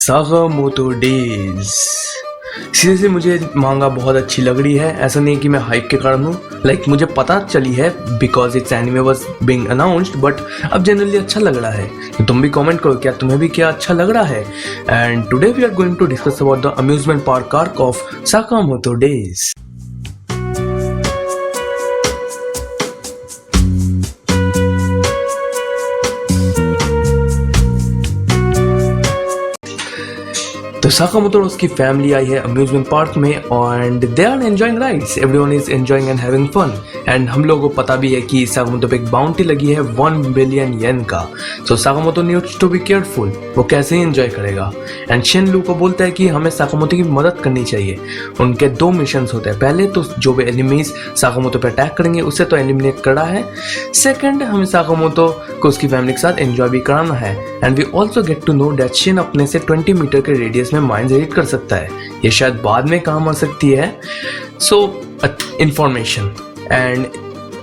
सागामोतो days seriously मुझे मांगा बहुत अच्छी लग रही है। ऐसा नहीं कि मैं हाइप के कारण हूँ, मुझे पता चली है because it's anime was being announced, but अब जनरली अच्छा लग रहा है। तो तुम भी कमेंट करो क्या तुम्हें भी क्या अच्छा लग रहा है। And today we are going to discuss about the amusement park arc of Sakamoto days. तो साकामोतो और उसकी फैमिली आई है अम्यूजमेंट पार्क में and they are enjoying rides. Everyone is enjoying and having fun. And हम लोगों को पता भी है कि साकामोतो पे एक बाउंटी लगी है 1 बिलियन येन का। सो साकामोतो नीड्स टू बी केयरफुल, वो कैसे एंजॉय करेगा। एंड शिनलू को बोलता है कि हमें साकामोतो की मदद करनी चाहिए। उनके 2 मिशंस होते हैं, पहले तो जो भी एनिमीज साकामोतो पे अटैक करेंगे उसे तो एलिमिनेट करना है। सेकंड, हमें साकामोतो को उसकी फैमिली के साथ एंजॉय भी कराना है। And we also get to know that Shin अपने से 20 मीटर के रेडियस में माइंस रीड कर सकता है। ये शायद बाद में काम आ सकती है। सो इंफॉर्मेशन एंड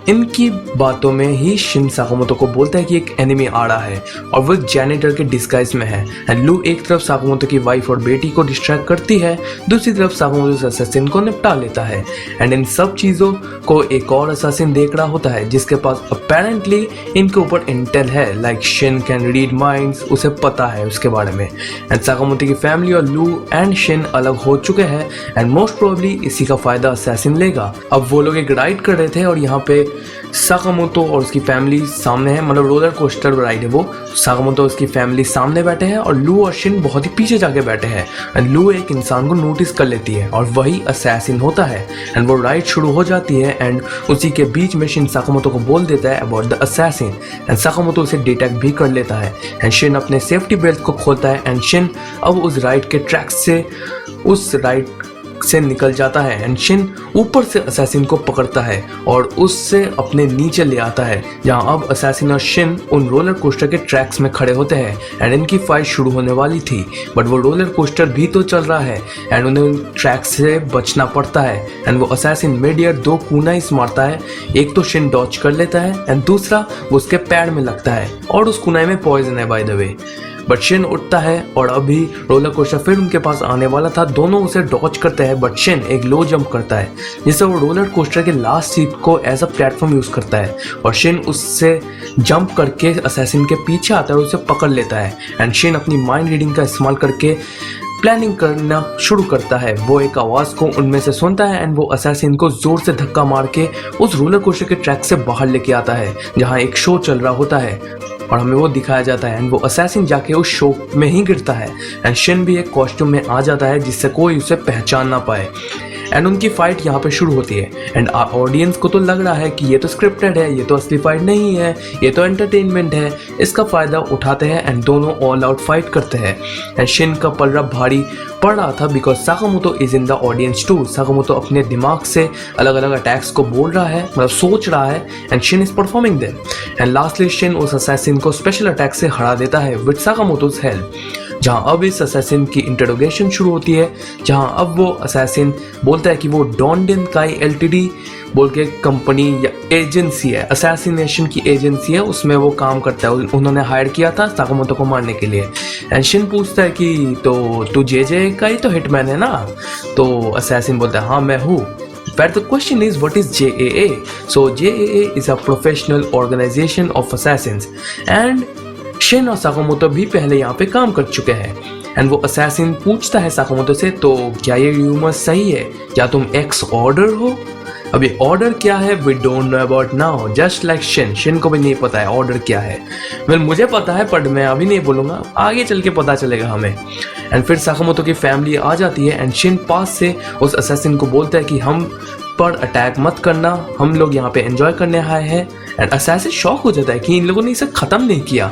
इनकी बातों में ही शिन साकामोतो को बोलता है कि एक एनिमी आ रहा है और वो जैनिटर के डिस्गाइज में है। एंड लू एक तरफ साकामोतो की वाइफ और बेटी को डिस्ट्रैक्ट करती है, दूसरी तरफ साकामोतो असैसिन को निपटा लेता है। एंड इन सब चीज़ों को एक और असैसिन देख रहा होता है जिसके पास अपेरेंटली इनके ऊपर इंटेल है, शिन कैन रीड माइंड्स, उसे पता है उसके बारे में। एंड साकामोतो की फैमिली और लू एंड शिन अलग हो चुके हैं एंड मोस्ट प्रोबेबली इसी का फायदा असैसिन लेगा। अब वो लोग एक राइड कर रहे थे और यहाँ पे साकामोतो और उसकी फैमिली सामने है, रोलर कोस्टर राइड है वो। साकामोतो और उसकी फैमिली सामने बैठे हैं और लू और शिन बहुत ही पीछे जाके बैठे हैं। एंड लू एक इंसान को नोटिस कर लेती है और वही असैसिन होता है। एंड वो राइड शुरू हो जाती है एंड उसी के बीच में शिन साकामोतो को बोल देता है अबाउट द असैसिन। एंड साकामोतो उसे डिटेक्ट भी कर लेता है। एंड शिन अपने सेफ्टी बेल्ट को खोलता है एंड शिन अब उस राइड के ट्रैक से निकल जाता है। एंड शिन ऊपर से असैसिन को पकड़ता है और उससे अपने नीचे ले आता है, जहां अब असैसिन और शिन उन रोलर कोस्टर के ट्रैक्स में खड़े होते हैं। एंड इनकी फाइट शुरू होने वाली थी बट वो रोलर कोस्टर भी तो चल रहा है एंड उन्हें उन ट्रैक्स से बचना पड़ता है। एंड वो असैसिन मिड एयर 2 कुनाइस मारता है। एक तो शिन डॉच कर लेता है एंड दूसरा वो उसके पैर में लगता है और उस कुनाई में पॉइजन है by the way. But Shin उठता है और अभी रोलर कोस्टर फिर उनके पास आने वाला था। दोनों उसे डॉच करते हैं बट शिन एक लो जंप करता है जिससे वो रोलर कोस्टर के लास्ट सीट को एज अ प्लेटफॉर्म यूज करता है और शिन उससे जंप करके असैसिन के पीछे आता है और उसे पकड़ लेता है। एंड शिन अपनी माइंड रीडिंग का इस्तेमाल करके प्लानिंग करना शुरू करता है। वो एक आवाज को उनमें से सुनता है एंड वो असैसिन को जोर से धक्का मार के उस रोलर कोस्टर के ट्रैक से बाहर लेके आता है जहाँ एक शो चल रहा होता है और हमें वो दिखाया जाता है। एंड वो असैसिन जाके उस शो में ही गिरता है एंड शिन भी एक कॉस्ट्यूम में आ जाता है जिससे कोई उसे पहचान ना पाए। एंड उनकी फाइट यहाँ पे शुरू होती है एंड ऑडियंस को तो लग रहा है कि ये तो स्क्रिप्टेड है, ये तो असली फाइट नहीं है, ये तो एंटरटेनमेंट है। इसका फायदा उठाते हैं एंड दोनों ऑल आउट फाइट करते हैं। एंड शिन का पलड़ा भारी पड़ रहा था because Sakamoto is in the audience too. Sakamoto अपने दिमाग से अलग अलग अटैक्स को बोल रहा है, सोच रहा है and Shin is performing them. And lastly Shin उस असैसिन को स्पेशल अटैक से हरा देता है विद साकामोतो's हेल्प। जहां अब इस असैसिन की इंटरोगेशन शुरू होती है, जहां अब वो असैसिन बोलता है कि वो डॉनडिन काई एलटीडी बोल के कंपनी या एजेंसी है, असैसिनेशन की एजेंसी है, उसमें वो काम करता है। उन्होंने हायर किया था साकामोतो को मारने के लिए। एंड शिन पूछता है कि तो तू जे का ही तो हिटमैन है ना। तो असैसिन बोलता है हाँ मैं हूँ। But the question is, what is JAA? So JAA is a professional organization of assassins and Shin और साकामोतो भी पहले यहाँ पे काम कर चुके हैं। एंड वो असैसिन पूछता है साकामोतो से तो क्या ये र्यूमर सही है, क्या तुम एक्स ऑर्डर हो? अभी ऑर्डर क्या है we don't know about now, just like Shin को भी नहीं पता है ऑर्डर क्या है। मुझे पता है बट मैं अभी नहीं बोलूँगा, आगे चल के पता चलेगा हमें। एंड फिर साकामोतो की फैमिली आ जाती है एंड शिन पास से उस असैसिन को बोलता है कि हम पर अटैक मत करना, हम लोग यहाँ पे एंजॉय करने आए हैं। एंड असैसिन शॉक हो जाता है कि इन लोगों ने इसे खत्म नहीं किया।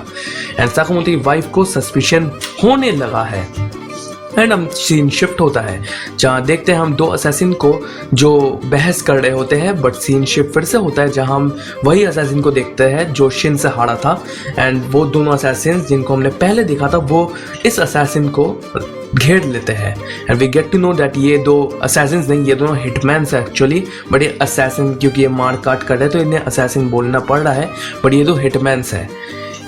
एंड साकामोतो की वाइफ को सस्पिशन होने लगा है एंड हम सीन शिफ्ट होता है जहाँ देखते हैं हम 2 असैसिन को जो बहस कर रहे होते हैं। बट सीन शिफ्ट फिर से होता है जहाँ हम वही असैसिन को देखते हैं जो शिन से हारा था। एंड वो दोनों असैसिन जिनको हमने पहले देखा था वो इस असैसिन को घेर लेते हैं। And we get to know that ये 2 असैसिन्स नहीं, ये दोनों हिटमैन्स है एक्चुअली। बट ये असैसिन क्योंकि ये मार काट कर रहे हैं तो इन्हें असैसिन बोलना पड़ रहा है, बट ये 2 हिटमैन्स है।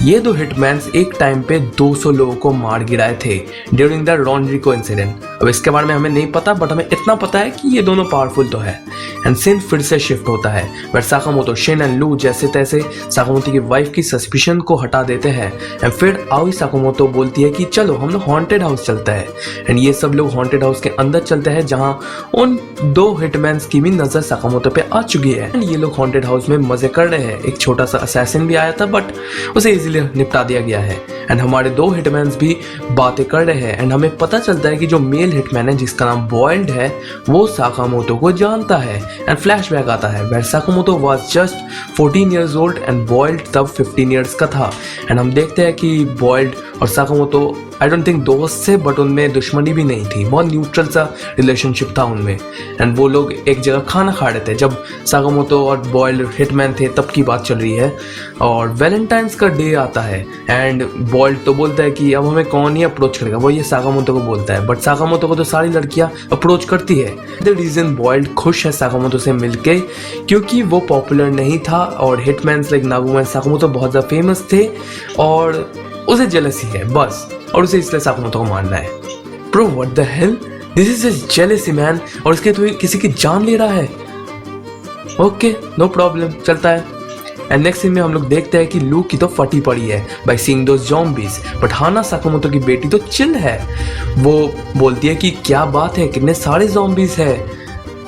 ये दो हिटमैन्स एक टाइम पे 200 लोगों को मार गिराए थे ड्यूरिंग द रॉन्ड्रिको इंसिडेंट। अब इसके बारे में हमें नहीं पता, बट हमें इतना पता है कि ये दोनों पावरफुल तो है। एंड सीन फिर से शिफ्ट होता है, बट साकामोतो, शिन एंड लू जैसे तैसे साकामोतो की वाइफ की सस्पिशन को हटा देते हैं। एंड फिर आओई साकामोतो बोलती है कि चलो हम लोग हॉन्टेड हाउस चलता है। एंड ये सब लोग हॉन्टेड हाउस के अंदर चलते हैं, जहां उन दो हिटमैन्स की भी नजर साकामोतो पे आ चुकी है। एंड ये लोग हॉन्टेड हाउस में मजे कर रहे हैं। एक छोटा सा असैसिन भी आया था, बट उसे इजीली निपटा दिया गया है। एंड हमारे दो हिटमैन्स भी बातें कर रहे हैं। एंड हमें पता चलता है कि जो मेल हिटमैन है जिसका नाम बॉइल्ड है, वो साकामोतो को जानता है। एंड फ्लैशबैक आता है where Sakamoto was just 14 years old and Boiled तब 15 इयर्स का था। एंड हम देखते हैं कि बॉइल्ड और साकामोतो आई डोंट थिंक दोस्त से, बट उनमें दुश्मनी भी नहीं थी, बहुत न्यूट्रल सा रिलेशनशिप था उनमें। एंड वो लोग एक जगह खाना खा रहे थे जब साकामोतो और बॉइल्ड हिटमैन थे, तब की बात चल रही है। और वैलेंटाइंस का डे आता है एंड बॉइल्ड तो बोलता है कि अब हमें कौन ही अप्रोच करेगा, वो ये साकामोतो को बोलता है। बट साकामोतो को तो सारी लड़कियां अप्रोच करती है। द रीजन बॉइल्ड खुश है साकामोतो से मिलके, क्योंकि वो पॉपुलर नहीं था और हिटमैन्स लाइक नागुमा एंड साकामोतो बहुत ज़्यादा फेमस थे और उसे जेलसी है बस, और उसे इसलिए साकामोतो को मारना है। Bro what the hell, this is a jealousy man, और इसके तो किसी की जान ले रहा है। ओके नो प्रॉब्लम, चलता है। एंड नेक्स्ट सीन में हम लोग देखते हैं कि लू की तो फटी पड़ी है by seeing those zombies, but Hana Sakamoto की बेटी तो चिल है। वो बोलती है कि क्या बात है, कितने सारे ज़ॉम्बीज है।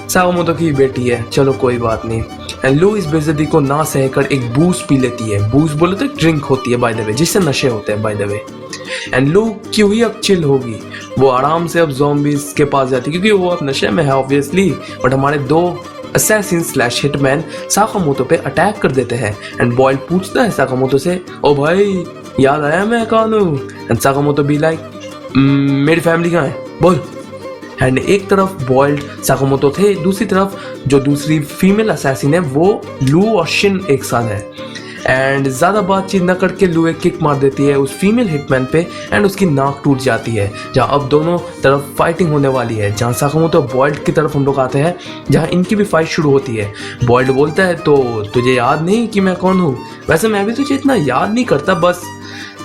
साकामोतो की बेटी है, चलो कोई बात नहीं। एंड लू इस बेइज्जती को ना सहकर एक बूस्ट पी लेती है। बूस्ट बोले तो ड्रिंक होती है बाय द वे, जिससे नशे होते हैं बाय द वे। एंड लू क्यों ही अब चिल होगी, वो आराम से अब ज़ॉम्बीज के पास जाती है, क्योंकि वो अब नशे में है ऑब्वियसली। बट हमारे दो असैसिन स्लैश हिटमैन साकामोतो पे अटैक कर देते हैं। एंड बॉइल्ड पूछता है साकामोतो से, ओ भाई याद आया मैं कौन हूँ? एंड साकामोतो बी लाइक मेरी फैमिली कहाँ है, बोल। एंड एक तरफ बॉइल्ड साकामोतो थे, दूसरी तरफ जो दूसरी फीमेल असैसिन है वो लू और शिन एक साथ है। एंड ज़्यादा बातचीत न करके लू एक किक मार देती है उस फीमेल हिटमैन पे एंड उसकी नाक टूट जाती है। जहाँ अब दोनों तरफ फाइटिंग होने वाली है, जहाँ साकामोतो बॉइल्ड की तरफ हम लोग आते हैं, जहाँ इनकी भी फाइट शुरू होती है। बॉइल्ड बोलता है, तो तुझे याद नहीं कि मैं कौन हूँ? वैसे मैं भी तुझे इतना याद नहीं करता, बस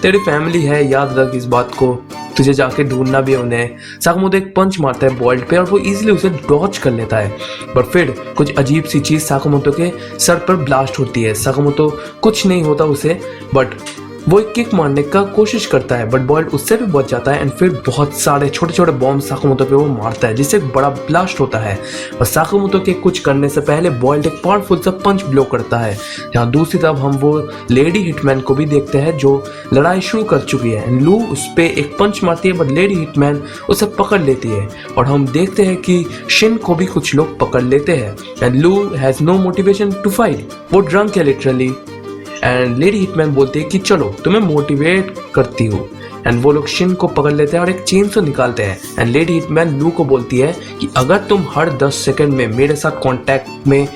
तेरी फैमिली है, याद रख इस बात को, तुझे जाके ढूंढना भी उन्हें। साकामोतो एक पंच मारता है बॉइल्ड पे और वो इजीली उसे डॉच कर लेता है। बट फिर कुछ अजीब सी चीज़ साकामोतो के सर पर ब्लास्ट होती है। साकामोतो कुछ नहीं होता उसे, बट वो एक किक मारने का कोशिश करता है, बट बॉइल्ड उससे भी बच जाता है। एंड फिर बहुत सारे छोटे छोटे बॉम्ब साकामोतो पे वो मारता है, जिससे एक बड़ा ब्लास्ट होता है। और साकामोतो के कुछ करने से पहले बॉइल्ड एक पावरफुल सा पंच ब्लो करता है। जहाँ दूसरी तरफ हम वो लेडी हिटमैन को भी देखते हैं जो लड़ाई शुरू कर चुकी है। एंड लू उस पर एक पंच मारती है, बट लेडी हिटमैन उसे पकड़ लेती है। और हम देखते हैं कि शिन को भी कुछ लोग पकड़ लेते हैं। And Lu has no motivation to fight, वो ड्रंक है लिटरली। एंड लेडी हिटमैन बोलती है कि चलो तुम्हें मोटिवेट करती हूँ। एंड वो लोग शिन को पकड़ लेते हैं और एक चेन से निकालते हैं। एंड लेडी हिटमैन लू को बोलती है कि अगर तुम हर 10 सेकंड में मेरे साथ कांटेक्ट में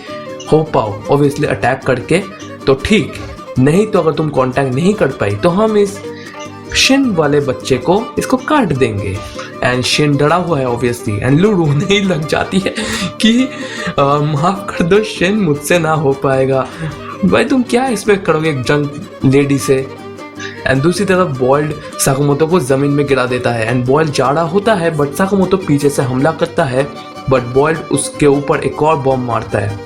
हो पाओ, ऑब्वियसली अटैक करके, तो ठीक, नहीं तो अगर तुम कांटेक्ट नहीं कर पाई तो हम इस शिन वाले बच्चे को इसको काट देंगे। एंड शिन डरा हुआ है ऑब्वियसली। एंड लू रोने ही लग जाती है कि माफ कर दो शिन, मुझसे ना हो पाएगा। भाई तुम क्या एक्सपेक्ट करोगे एक जंग लेडी से। एंड दूसरी तरफ बॉइल्ड साकामोतो को जमीन में गिरा देता है। एंड बॉइल्ड जा रहा होता है, बट साकामोतो पीछे से हमला करता है, बट बॉइल्ड उसके ऊपर एक और बॉम्ब मारता है।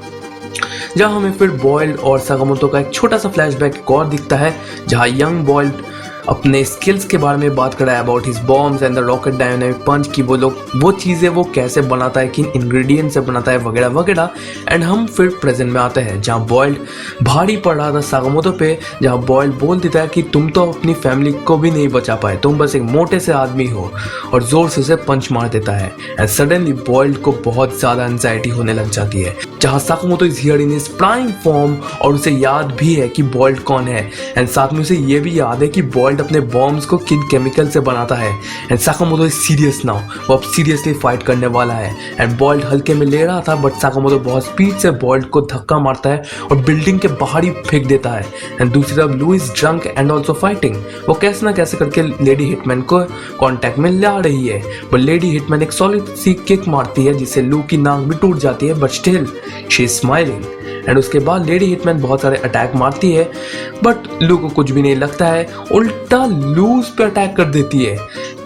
जहाँ हमें फिर बॉइल्ड और साकामोतो का एक छोटा सा फ्लैशबैक एक और दिखता है, जहाँ यंग बॉइल्ड अपने स्किल्स के बारे में बात कर रहा है about his bombs and the rocket dynamic punch की वो चीज़ें वो कैसे बनाता है, किन इंग्रेडिएंट से बनाता है वगैरह वगैरह। एंड हम फिर प्रेजेंट में आते हैं, जहाँ बॉइल्ड भारी पड़ रहा था साकामोतो पे, जहाँ बॉइल्ड बोल देता है कि तुम तो अपनी फैमिली को भी नहीं बचा पाए, तुम बस एक मोटे से आदमी हो, और जोर से उसे पंच मार देता है। एंड सडनली बॉइल्ड को बहुत ज़्यादा एंजाइटी होने लग जाती है, जहाँ Sakamoto is here in his prime form, और उसे याद भी है कि बॉइल्ड कौन है। एंड साथ में उसे ये भी याद है कि बॉइल्ड अपने बॉम्ब्स को किन केमिकल से बनाता है। एंड साकामोतो इज सीरियस नाउ, वो अब सीरियसली फाइट करने वाला है। एंड बॉइल्ड हल्के में ले रहा था, बट साकामोतो बहुत स्पीड से बॉइल्ड को धक्का मारता है और बिल्डिंग के बाहर ही फेंक देता है। एंड दूसरी तरफ लू is drunk and also fighting, वो कैसे ना कैसे करके लेडी हिटमैन को कॉन्टैक्ट में ला रही है। बट लेडी हिटमैन एक सॉलिड सी किक मारती है, जिससे लू की नाक भी टूट जाती है, but still she is smiling. And उसके बाद लेडी हिटमैन बहुत सारे अटैक मारती है, बट लू को कुछ भी नहीं लगता है, उल्टा लू उस पे अटैक कर देती है।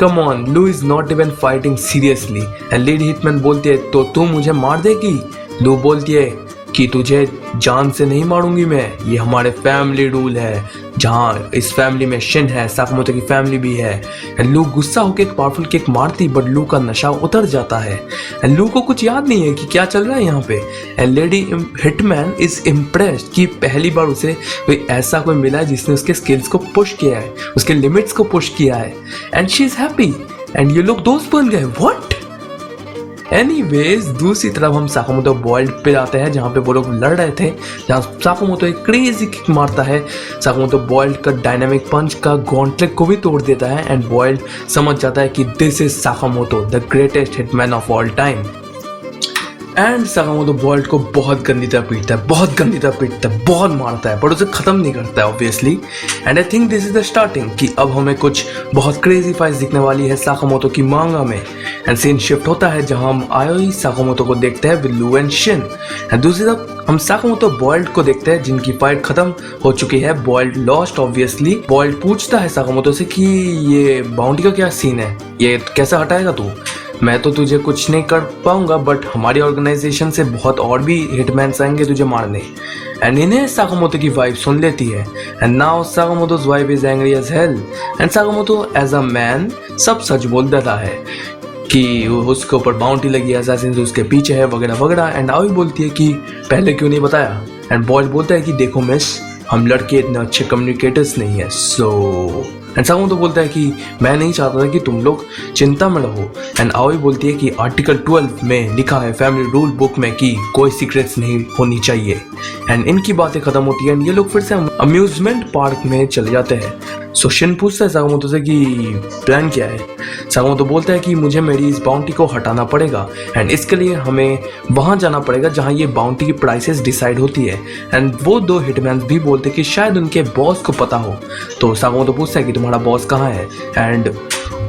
कम ऑन, लू is not even fighting seriously. And lady hitman बोलती है तो तू मुझे मार देगी? लू बोलती है कि तुझे जान से नहीं मारूंगी मैं, ये हमारे फैमिली रूल है, जहाँ इस फैमिली में शिन है, साकामोतो की फैमिली भी है। एंड लू गुस्सा होकर एक पावरफुल किक मारती, बट लू का नशा उतर जाता है एंड लू को कुछ याद नहीं है कि क्या चल रहा है यहाँ पे। And lady hitman is impressed कि पहली बार उसे कोई मिला है जिसने उसके स्किल्स को पुश किया है, उसके लिमिट्स को पुश किया है, and she is happy and ये लोग दोस्त बन गए। व्हाट? एनीवेज, दूसरी तरफ हम साकामोतो बॉइल्ड पे आते हैं जहाँ पे वो लोग लड़ रहे थे, जहाँ साकामोतो एक क्रेजी किक मारता है। साकामोतो बॉइल्ड का डायनामिक पंच का गॉन्टलेट को भी तोड़ देता है एंड बॉइल्ड समझ जाता है कि this is Sakamoto, the greatest hitman of all time. And Sakamoto Boiled को बहुत गंदी तरह पीटता है, बहुत मारता है, पर उसे खत्म नहीं करता है obviously. And I think this is the starting कि अब हमें कुछ बहुत क्रेजी फाइट्स दिखने वाली है साकामोतो की मांगा में। एंड सीन शिफ्ट होता है जहां हम आयोई साकामोतो को देखते हैं विद लू एंड शिन। एंड दूसरी तरफ हम साकामोतो बॉइल्ड को देखते हैं जिनकी फाइट खत्म हो चुकी है। Boiled lost obviously. बॉइल्ड पूछता है साकामोतो से कि ये बाउंटी का क्या सीन है, ये कैसे हटाएगा तू? मैं तो तुझे कुछ नहीं कर पाऊंगा, बट हमारी ऑर्गेनाइजेशन से बहुत और भी हिटमैन्स आएंगे तुझे मारने। एंड इन्हें साकामोतो की वाइफ सुन लेती है and now Sakamoto's wife is angry as hell. And Sakamoto as a man सब सच बोल देता है कि उसके ऊपर बाउंटी लगी है, असैसिन्स उसके पीछे है वगैरह वगैरह। एंड आयोई बोलती है कि पहले क्यों नहीं बताया? एंड बॉयज बोलता है कि देखो मिस, हम लड़के इतने अच्छे कम्युनिकेटर्स नहीं है। सो एंड साकामोतो बोलता है कि मैं नहीं चाहता था कि तुम लोग चिंता में रहो। एंड आयोई बोलती है कि आर्टिकल 12 में लिखा है फैमिली रूल बुक में कि कोई सीक्रेट्स नहीं होनी चाहिए। एंड इनकी बातें खत्म होती है एंड ये लोग फिर से अम्यूजमेंट पार्क में चले जाते हैं। सो शिन पूछता है साकामोतो से कि प्लान क्या है? साकामोतो बोलता है कि मुझे मेरी इस बाउंटी को हटाना पड़ेगा एंड इसके लिए हमें वहां जाना पड़ेगा जहां ये बाउंटी की प्राइसेस डिसाइड होती है। एंड वो दो हिटमैन्स भी बोलते कि शायद उनके बॉस को पता हो। तो साकामोतो पूछता है कि तुम्हारा बॉस कहाँ है? एंड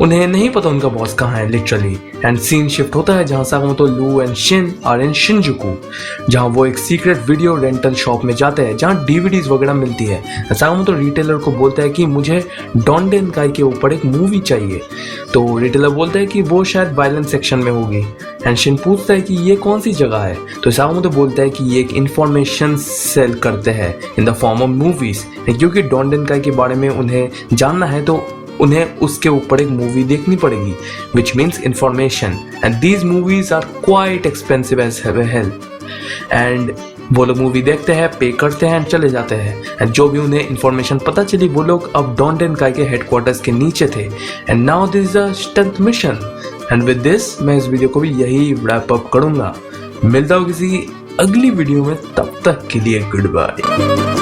उन्हें नहीं पता उनका बॉस कहाँ है लिटरली। एंड सीन शिफ्ट होता है जहाँ साकामोतो, लू एंड शिन आर इन शिनजुकू, जहाँ वो एक सीक्रेट वीडियो रेंटल शॉप में जाते हैं जहाँ डीवीडीज वगैरह मिलती है। साकामोतो रिटेलर को बोलता है कि मुझे डोंडेनकाई के ऊपर एक मूवी चाहिए। तो रिटेलर बोलता है कि वो शायद वायलेंस सेक्शन में होगी। एंड शिन पूछता है कि ये कौन सी जगह है? तो साकामोतो बोलता है कि ये एक इंफॉर्मेशन सेल करते हैं in the form of movies, क्योंकि डोंडेनकाई के बारे में उन्हें जानना है तो उन्हें उसके ऊपर एक मूवी देखनी पड़ेगी, which means information. And these movies are quite expensive as hell. And वो लोग मूवी देखते हैं, पे करते हैं एंड चले जाते हैं। एंड जो भी उन्हें इंफॉर्मेशन पता चली वो लोग अब डोंडेनकाई के हेडक्वार्टर्स के नीचे थे। And now this is a stealth mission. And with this मैं इस वीडियो को भी यही रैप अप करूंगा। मिलता हूँ किसी अगली वीडियो में, तब तक के लिए गुड बाय।